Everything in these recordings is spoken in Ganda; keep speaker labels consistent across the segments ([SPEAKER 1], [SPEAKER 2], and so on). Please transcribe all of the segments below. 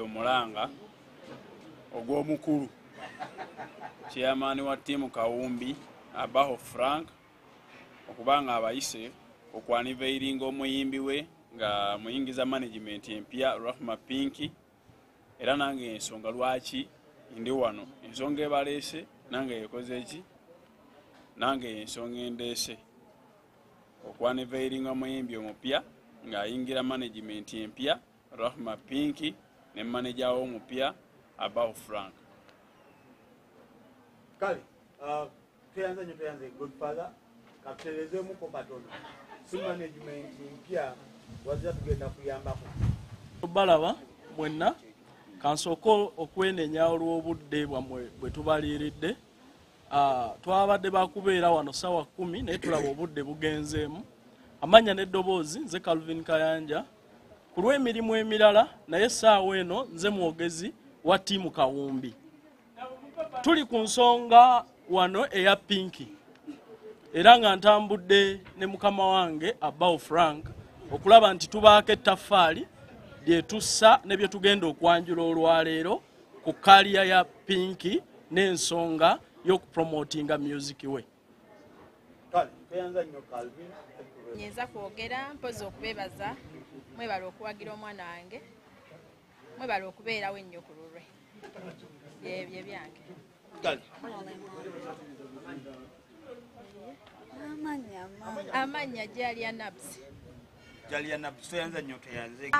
[SPEAKER 1] omulanga ogw'omukulu chairman wa tiimu Kawumbi Abaho Frank okubanga abayise okwaniveiringa omuyimbi we nga muyingiza management empya Rahma Pinky era nange ensonga lwaki ndi wano ensonga ebalese nange yekoze eki nange ensonga endese okwaniveiringa omuyimbi omupya nga ayingira management empya Rahma Pinky ne manager omupya Abaho Frank.
[SPEAKER 2] Kali, tuyanze Godfather, kapiteleze muko batono. Si management mpya wazira tugenda kuyambako.
[SPEAKER 3] Balaba mwenna kansoko okwenenya olw'obudde bwamwe bwe tubaliridde. Twabadde bakubeera wano sawa 10 naye tulaba obudde bugenzeemu. Amanya n'eddoboozi nze Calvin Kayanja ku lw'emirimu emirala naye saawa eno nze mwogezi wa tiimu Kawumbi. Tuli ku nsonga wano eya Pinky era nga ntambudde ne mukama wange Abaho Frank okulaba nti tubaako ettaffaali lyetussa ne bye tugenda okwanjula olwaleero ku kaliya ya Pinky n'ensonga y'okupromotinga music we.
[SPEAKER 4] Nyinza kwogera mpozi okubebaza mwebala okuwagira omwana wange mwebala okubeerawo ennyo ku lulwe bye byange. Amanya Jalia Nabs.
[SPEAKER 2] Jalia Nabs tuyanza nnyo tuyanze.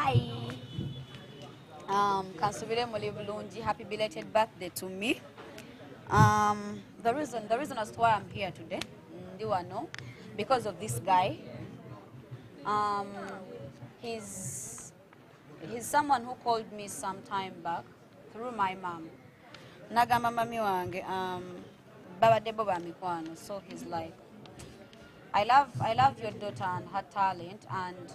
[SPEAKER 5] Kansubire muli bulungi, happy belated birthday to me. The reason as to why I'm here today, Ndiwano, because of this guy. He's someone who called me some time back through my mom. Nagamba mami wange baba debo ba mikwano, so he's like, I love your daughter and her talent, and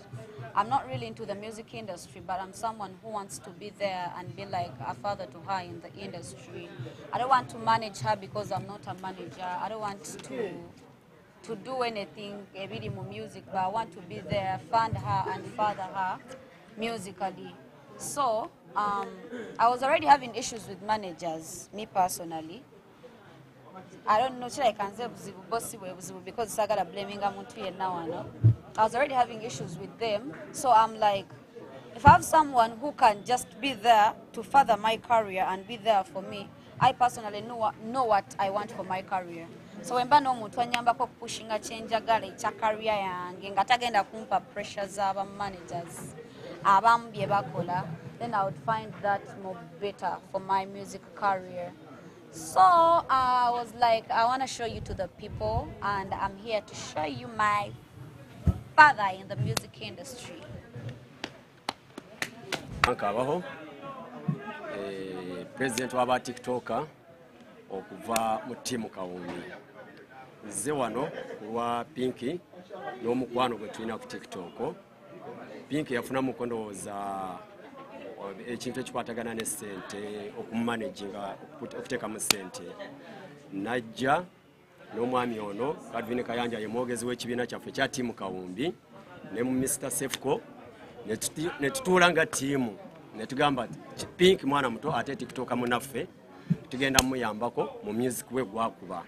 [SPEAKER 5] I'm not really into the music industry, but I'm someone who wants to be there and be like a father to her in the industry. I don't want to manage her because I'm not a manager. I don't want to do anything really more music, but I want to be there, fund her and father her musically. So I was already having issues with managers, me personally. I don't know, I can say because Sagara blaming now. I was already having issues with them. So I'm like, if I have someone who can just be there to further my career and be there for me, I personally know what I want for my career. So when bano omuntu anyambako pushing a change agala cha career yange ngatagenda kumpa pressures aba managers abambye bakola, then I would find that more better for my music career. So I was like, I want to show you to the people, and I'm here to show you my father in the music industry.
[SPEAKER 6] Abaho president wa TikToker okuva mu tiimu Kawumbi. Nze wano wa Pinky n'omukwano gwe tulina ku TikTok. Pinky yafuna mukondooza ekintu ekikwatagana ne ssente okumanaginga okuteeka mu ssente. Najja n'omwami ono Calvin Kayanja ye mwogezi w'ekibiina kyaffe kya tiimu Kawumbi ne mu Mr. Sefco ne tutuula nga tiimu ne tugamba Pinky mwana muto ate TikTok munaffe tugenda muyambako mu music we gwakuba.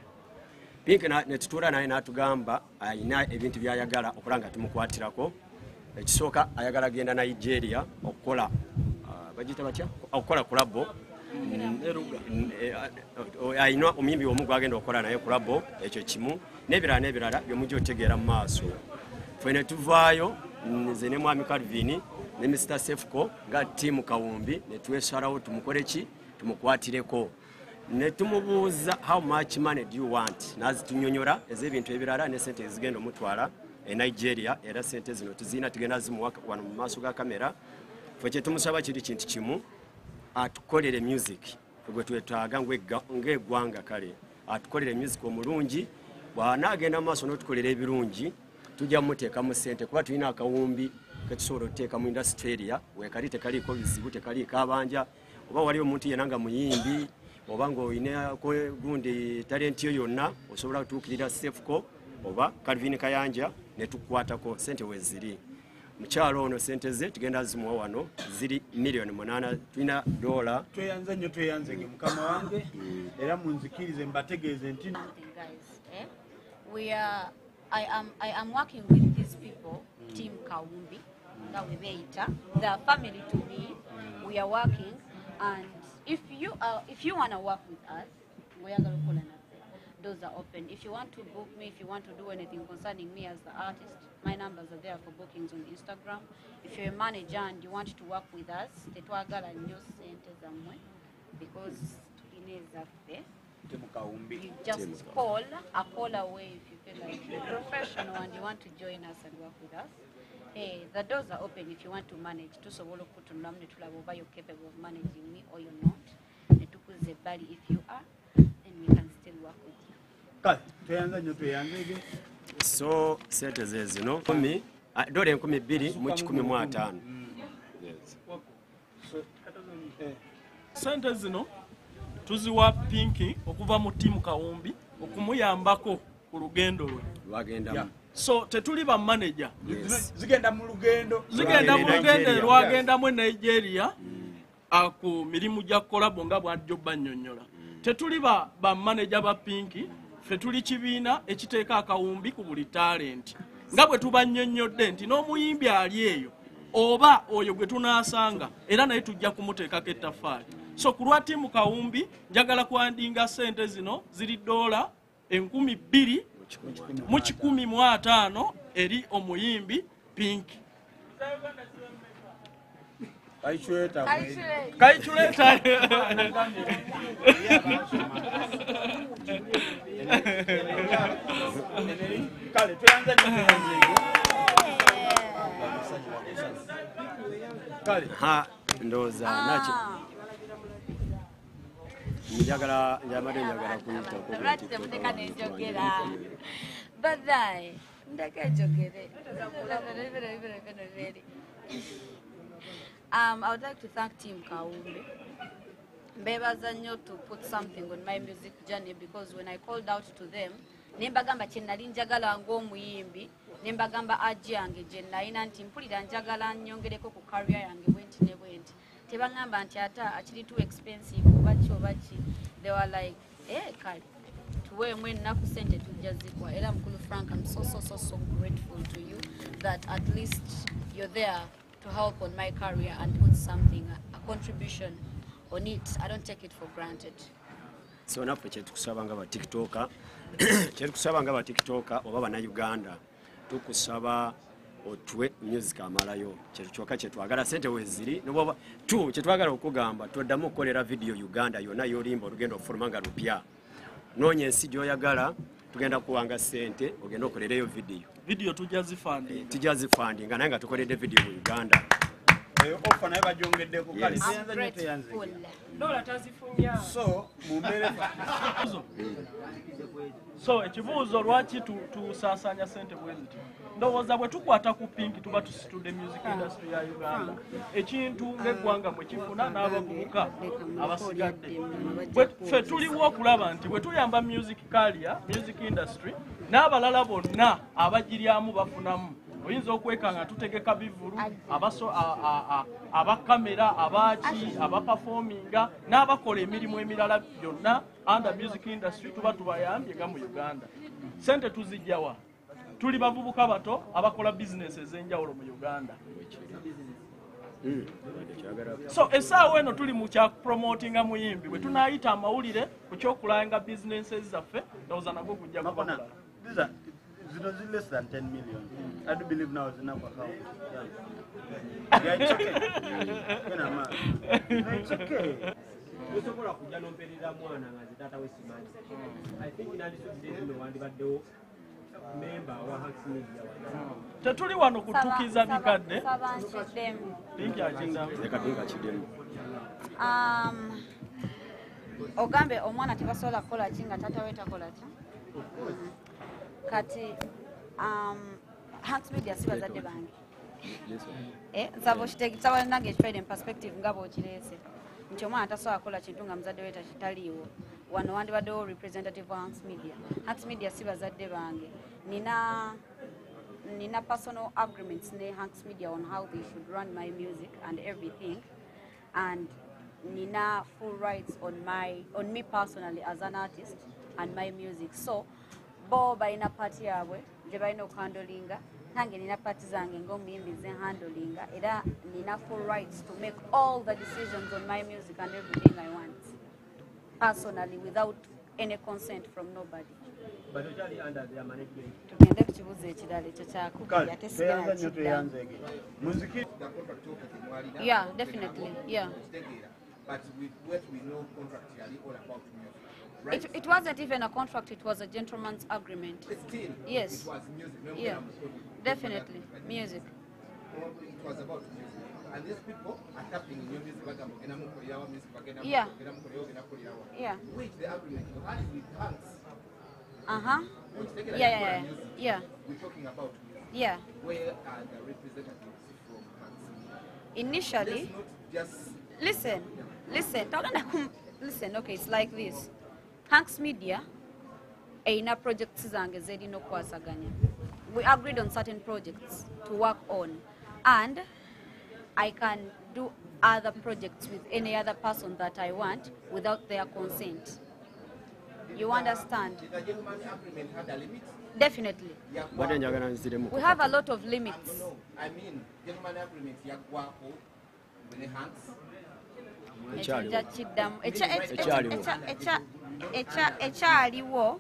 [SPEAKER 6] Pinky ne tutuula naye n'atugamba ayina ebintu byayagala okulanga tumukwatirako. Ekisooka ayagala genda Nigeria okukola bagita batya okukola kulabo ayina omuyimbi omu gwagenda okukola naye kulabo ekyo kimu n'ebirala byomujja otegeera mu maaso. Ffe ne tuvaayo nze ne mwami Calvin ne Mr. Sefco nga tiimu Kawumbi ne twesalawo tumukole ki tumukwatireko. Ne tumubuuza how much money do you want, n'azitunyonyola ez'ebintu ebirala ne sente ezigenda omutwala Nigeria, era sente zino tuzina tugenda zimuwa wano mu maaso ga kamera. Fwe kye tumusaba kiri kintu kimu, atukolere music gwe twetaaga ng'eggwanga kale, atukolere music omulungi. Bw'anaagenda mu maaso n'otukolera ebirungi tujja muteeka mu ssente kuba tulina akawumbi ke tusobola oteeka mu industry weekali tekaliiko bizibu, tekaliiko abanja. Oba wali omuntu yenna nga muyimbi oba ng'olina gundi talenti yo yonna osobola kutuukirira Sefco oba Calvin Kayanja ne tukwatako sente we ziri. mukyalo ono sente ze tugenda zimuwa wano ziri $8,000,000 tulina $.
[SPEAKER 2] tweyanze nnyo tweyanzege mukama wange era munzikirize mbategeeze nti
[SPEAKER 5] Guys, I am working with these people, Team Kawumbi, they are family to me. We are working, and if you want to work with us, we are going to call an doors are open. If you want to book me, if you want to do anything concerning me as the artist, my numbers are there for bookings on Instagram. If you're a manager and you want to work with us, tetwagala nnyo sente zammwe because tulineza ffe. You just call away if you feel like you're professional and you want to join us and work with us. Hey, the doors are open if you want to manage. Tusobola okutunulamu ne tulaba oba you're capable of managing me or you're not. Ne tukuze ebbali if you are, then we can still work with you.
[SPEAKER 2] kale tweyanze nnyo tweyanzege.
[SPEAKER 6] So sente ze zino $2,250 mu 1,500. Yes.
[SPEAKER 3] Sente zino tuziwa Pinky okuva mu Team Kawumbi okumuyambako ku lugendo lwe.
[SPEAKER 6] Lwagendamu.
[SPEAKER 3] So tetuli ba manager.
[SPEAKER 2] Zigenda mu lugendo
[SPEAKER 3] lwagendamu e Nigeria ku mirimu gya kolabo nga bw'ajjo bannyonnyola. Tetuli ba manager ba Pinky, ffe tuli kibiina ekiteeka akawumbi ku buli talent. Nga bwe tubannyonnyodde nti n'omuyimbi ali eyo oba oyo gwe tunaasanga era naye tujja kumuteekako ettaffaali. So ku lwa Team Kawumbi njagala kwandinga sente zino ziri $2,000 mu 1,500 eri omuyimbi Pinky.
[SPEAKER 2] Kaichuleta kale tweyanze nnyo kale
[SPEAKER 6] Ha ndoza nachi. Njagala kuyitako.
[SPEAKER 5] Lwaki temuteka nenjogera? Badai, ndeke jogere. I would like to thank Team Kawumbi. Mbebaza nnyo to put something on my music journey because when I called out to them, nembagamba kye nali njagala ng'omuyimbi, nembagamba aji yange gye nalina nti mpulira njagala nnyongereko ku career yange bwenti ne bwenti. Tebangamba nti ata akiri too expensive oba ki. They were like, kale tuweemu ennaku sente tujja zikwa. Era mukulu Frank, I'm so grateful to you that at least you're there to help on my career and put something, a contribution on it. I don't take it for granted.
[SPEAKER 6] So naffe kyetukusaba nga TikToker oba bannayuganda tukusaba otwe music amalayo kyekyoka kyetwagala sente weziri noboba tu kyetwagala okugamba toddamu okukolera video Uganda yonna yolimba olugendo ofuluma nga lupya noonya ensi gy'oyagala tugenda kuwanga sente ogenda okolereyo video
[SPEAKER 3] tujja
[SPEAKER 6] zifandinga naye nga tukoledde video mu Uganda.
[SPEAKER 2] Ofa naye bajongeddeko kale tweyanze nnyo tweyanze. So mumbeere
[SPEAKER 3] so ekibuuzo lwaki tusaasanya sente bweziti ndowooza bwe tukwata ku Pinky tuba tusitudde music industry ya Uganda ekintu ng'eggwanga bwe kifuna n'abavubuka abasigadde ffe tuliwo okulaba nti bwe tuyamba music career music industry n'abalala bonna abagiryamu bafunamu. Oyinza okwekanga tutegeka bivulu abakamera abaki abaperforminga n'abakola emirimu emirala byonna under music industry tuba tubayambye nga mu Uganda. Sente tuzijjawa tuli bavubuka bato abakola business ez'enjawulo mu Uganda. So essaawa eno tuli mu kya promotinga muyimbi bwe tunaayita amawulire ku kyokulanga businesses zaffe ndowooza nagwo gujja kuba
[SPEAKER 2] zino zi less than 10 million. I do believe now it's enough account. Yeah, it's okay. It's okay.
[SPEAKER 7] Tosobola kujja n'omperera mwana nga zitata wesimanyi. I think nandisudde zino wandibaddewo member wa Hacks Media.
[SPEAKER 3] Tetuli wano kutukiza bikadde. Pinky
[SPEAKER 6] akiddemu.
[SPEAKER 5] Ogambe omwana tebasobola kukola ki nga tata we takola ki? Kati Hacks Media si bazadde bange. Nsaba okitegeka nange ekifeere in perspective nga bw'okireese. Nti omwana tasobola kukola kintu nga muzadde we taliiwo. Wano wandibaddewo representative wa Hacks Media. Hacks Media si bazadde bange. Nina nina personal agreements ne Hanks Media on how they should run my music and everything, and nina full rights on me personally as an artist and my music. So bo balina party yabwe gye balina okuhandolinga, nange nina party zange ng'omuyimbi ze handlinga, era nina full rights to make all the decisions on my music and everything I want personally without any consent from nobody.
[SPEAKER 7] But usually under their management.
[SPEAKER 5] Tugende ku kibuuzo ekirala ekyo kyakubiri ate sigala kiddamu. Yeah, definitely, yeah.
[SPEAKER 8] But with what we know contractually all about music, right?
[SPEAKER 5] It wasn't even a contract, it was a gentleman's agreement.
[SPEAKER 8] Still,
[SPEAKER 5] Yes.
[SPEAKER 8] it was music. Remember
[SPEAKER 5] Yeah,
[SPEAKER 8] I'm talking-
[SPEAKER 5] definitely, music.
[SPEAKER 8] It was about music. And these people are tapping in your music, but I'm in a music,
[SPEAKER 5] Yeah. Yeah.
[SPEAKER 8] Which the agreement you had with Hanks,
[SPEAKER 5] Uh-huh.
[SPEAKER 8] which they
[SPEAKER 5] Yeah.
[SPEAKER 8] we're talking about music.
[SPEAKER 5] Yeah.
[SPEAKER 8] Where are the representatives from Hanks?
[SPEAKER 5] Initially,
[SPEAKER 8] Let's not just
[SPEAKER 5] listen, listen, okay, it's like this. Hanks Media, ina projects zange zerina okwasaganya. We agreed on certain projects to work on, and I can do other projects with any other person that I want without their consent. You understand?
[SPEAKER 8] the gentleman's agreement had a limit.
[SPEAKER 5] Definitely.
[SPEAKER 6] Wadde njagala nziremu.
[SPEAKER 5] We have a lot of limits.
[SPEAKER 8] No, I mean, gentleman agreement yaggwako with the Hanks.
[SPEAKER 5] Ekijja kiddamu.
[SPEAKER 6] Ekyaliwo.
[SPEAKER 5] Ekyaliwo.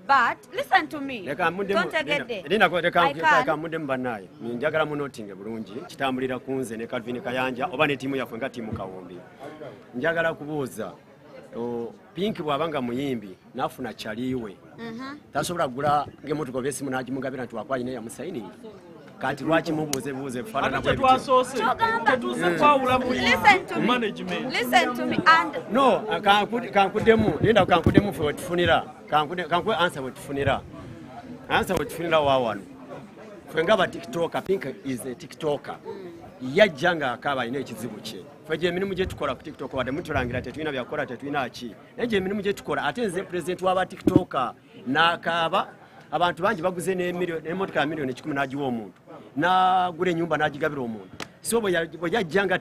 [SPEAKER 5] But listen to me. Tontegedde.
[SPEAKER 6] Leka muddemu bannaaye. Njagala munotinge bulungi kitambulira ku nze ne Calvin Kayanja oba ne ttiimu yaffe nga ttiimu Kawombi. Njagala kubuuza Pink bw'abanga muyimbi n'afuna kyaliwe. Tasobola kugula ng'emmotoka oba essimu n'agimugabira nti wakwayina yamusayiningi. Kati lwaki mubuuzebuuze ebifaanana bwe bityo?
[SPEAKER 5] Listen to me. And
[SPEAKER 6] No, kankuddemu linda kankuddemu ffe wetufunira kankuwe ansa wetufunira waawano ffe nga ba tiktoker. Pink is a tiktoker. Yajja ng'akaaba alina ekizibu kye. Ffe gye emirimu gye tukola ku tiktok wadde mutulangira tetulina byakukola tetulina ki, naye gye emirimu gye tukola ate nze president w'aba tiktoker n'akaaba. Abantu bangi baguze n'emmotoka ya miliyoni 10 n'agiwa omuntu, n'agula ennyumba n'agigabira omuntu. So bwe yajjanga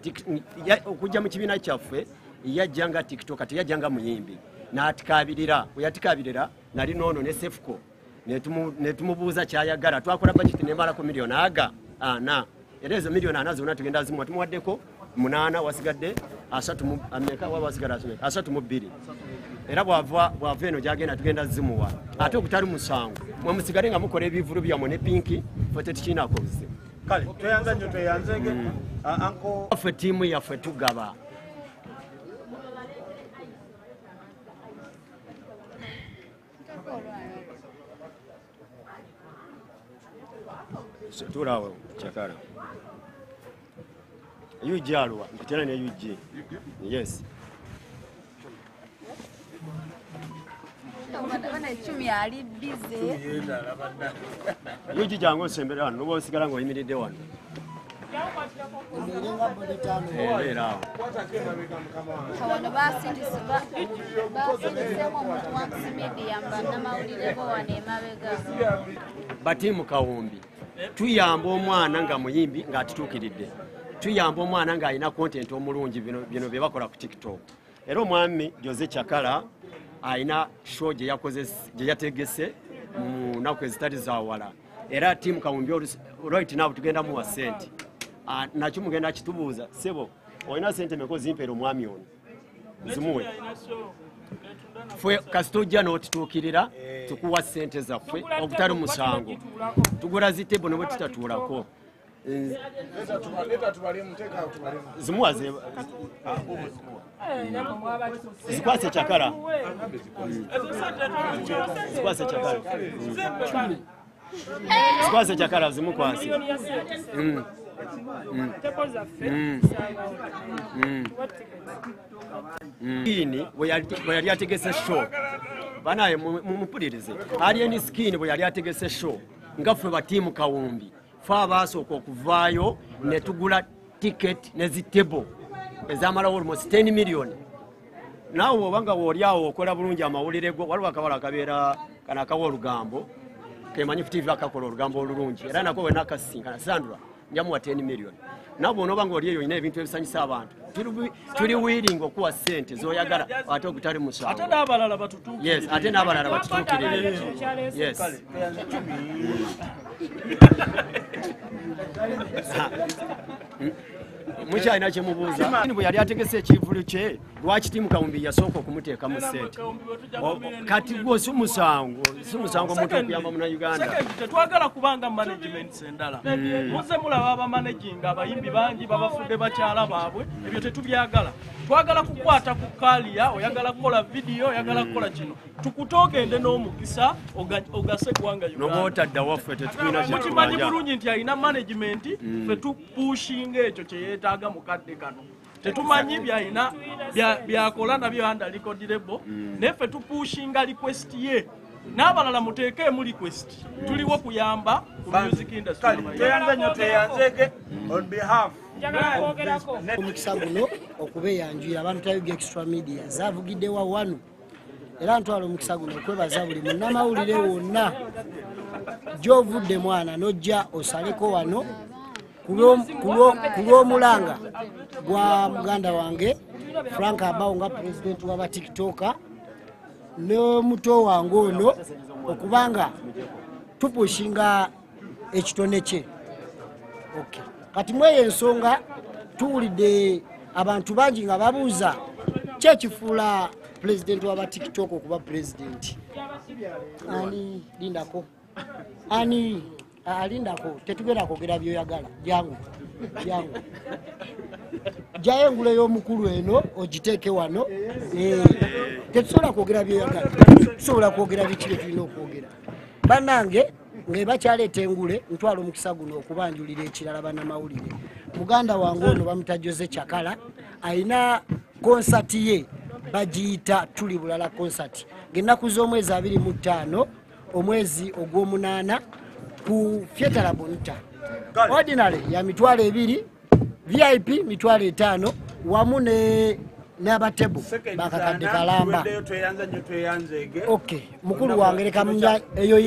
[SPEAKER 6] okujja mu kibiina kyaffe yajjanga tiktoker, teyajjanga muyimbi. N'atikaabirira, bwe yatikaabirira nali noono ne sefuko ne tumubuuza kyayagala. Twakola budget n'emalako miliyoni ana. Era ezo miliyoni ana zonna tugenda zimuwa, tumuwaddeko 8 wasigadde 32. Era bw'ava eno gy'agenda tugenda zimuwa. Ate okutali musango mwe musigale nga mukola ebivulu byammwe ne Pinki ffe tetukiinako buzibu.
[SPEAKER 2] Kale tweyanza nnyo tweyanzege. Anko
[SPEAKER 6] Ffe ttiimu yaffe tugaba. Tulawo kyakala. UG alwa mpitana ne UG. Yes.
[SPEAKER 5] bana echumi ali busy.
[SPEAKER 6] UG jangu osembera wano noba osigala ng'oyimiridde wano. Era
[SPEAKER 5] Wano basindisibwa omuntu wa Hanks Media bannamawulire bo wano emabega.
[SPEAKER 6] batiimu Kawombi tuyamba omwana nga muyimbi ng'atutuukiridde, tuyamba omwana ng'alina content omulungi bino bye bakola ku TikTok. Era omwami Jose Chakala alina show gye yategese mu nnaku ezitali zaawala. Era ttiimu Kawombi right now tugenda muwa ssente. Nakyo mugenda kitubuuza, sebo olina ssente meko zimpeera omwami ono zimuwe. Fwe kasitujja n'otutuukirira tukuwa ssente zaffe obutali musango. Tugula zitebo ne bwe tutatuulako. Zimuwa zikwase Chakala. Zikwase Chakala. Zikwase Chakala zimukwase. Skini bwe yali ategese show banaye mumupulirize. Alien Skini bwe yali ategese show nga ffe batiimu Kawombi ffe abaasooka okuvaayo ne tugula ticket ne zitebo ezamalawo almost 10 million. Naawe obanga wooli awo okola bulungi amawulire go, waliwo akabala akabeera kana akawa olugambo kemanyi TV akakola olugambo olulungi era nako wena akasinkana Sandra njamuwa 10 million nabo onobanga oli eyo ina ebintu ebisanyisa abantu tuli willing okuwa sente zoyagala ate ogutali musango
[SPEAKER 3] ate n'abalala batutuukirire
[SPEAKER 6] yes ate n'abalala batutuukirire yes mukyalina kyemubuuza bwe yali ategese ekivulu kye lwaki tiimu Kawumbi yasooka okumuteekamu ssente kati gwe si musango omuntu okuyamba munauganda
[SPEAKER 3] tetwagala kubanga managements endala muze mulaba abamanaginga abayimbi bangi babafudde bakyala baabwe ebyo tetubyagala twagala kukwata ku kaliya oyagala kukola vidiyo oyagala kukola kino tukutogende n'omukisa ogase eggwanga
[SPEAKER 6] nobaotadda waffe tetukiina
[SPEAKER 3] mukimanyi bulungi nti alina management fe tupushinga ekyo kyeyeetaaga mukadde kano tetumanyi byalina byakola nabyo anda likodilebo naye fe tupushinga request ye n'abalala muteekeemu request tuliwo kuyamba ku music industry
[SPEAKER 2] on behalf
[SPEAKER 9] omukisa guno okubeeyanjira abantu tabiga extra media zavugiddewa wanu era ntwala omukisa guno okwebaza buli munnamawulire wonna gy'ovudde mwana n'ojja osaleko wano ku lw'omulanga gwa muganda wange Frank Abawo nga pulezidenti w'aba tiktoka n'omuto wange ono okubanga tupushinga ekitone kye okay. Kati mweyo ensonga tuwulidde abantu bangi nga babuuza kyekifuula pulezidenti w'aba tiktok okuba pulezidenti ani lindako tetugenda kwogera byoyagala jangu jayo engula y'omukulu eno ogiteeke wano tetusobola kwogera byoyagala tusobola kwogera biki bye tulina okwogera bannange ngaebakyaleeta engule ntwala omukisa guno okubanjulira ekirala bannamawulire muganda wange ono bamuta Jose Chakala alina konsati ye bagiyita tuli bulala konsati ng'ennaku z'omwezi 25 omwezi ogw'omunaana ku Fiatala Bonita ordinary ya mitwalo 2 VIP mitwalo 5 wamu n'abatebo bakakadde kalamba okay mukulu wange leka eyo